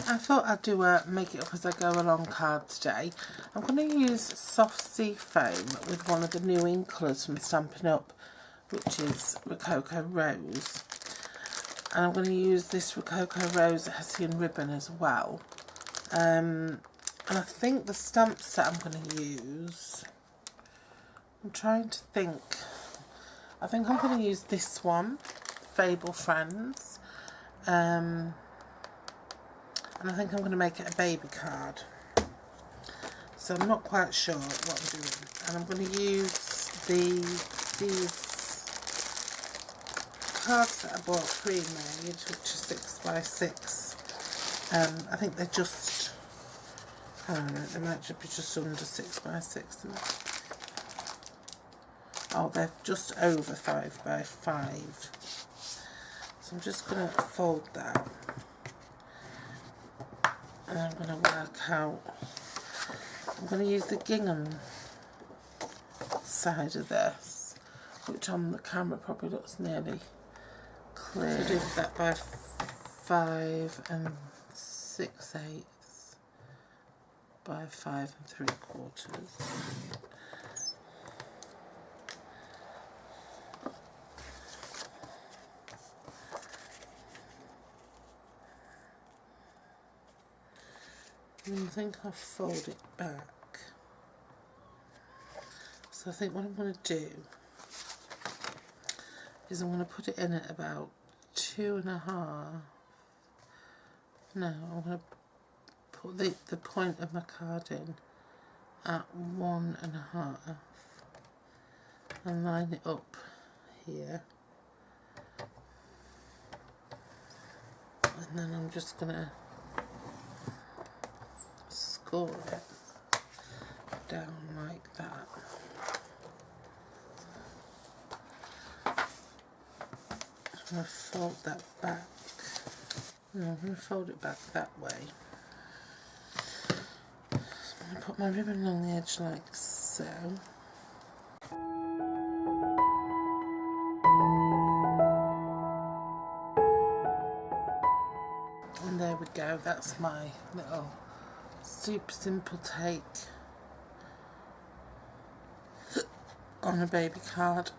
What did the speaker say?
I thought I'd do a make it up as I go along card today. I'm going to use soft sea foam with one of the new ink colours from Stampin' Up, which is Rococo Rose. And I'm going to use this Rococo Rose Hessian ribbon as well. And I think the stamp set I'm going to use, I'm trying to think. I think I'm going to use this one, Fable Friends. And I think I'm going to make it a baby card. So I'm not quite sure what I'm doing. And I'm going to use these cards that I bought pre-made, which are 6x6. I think they're just, I don't know, they might just be just under 6x6. Oh, they're just over 5x5. So I'm just going to fold that. And I'm going to work out, I'm going to use the gingham side of this, which on the camera probably looks nearly clear. So do that by 5 6/8 by 5 3/4. And I think I'll fold it back. So I think what I'm going to do is I'm going to put it in at about 2.5. No, I'm going to put the point of my card in at 1.5 and line it up here. And then I'm just going to score it down like that. I'm going to fold that back. No, I'm going to fold it back that way. So I'm going to put my ribbon along the edge like so. And there we go, that's my little super simple take on a baby card.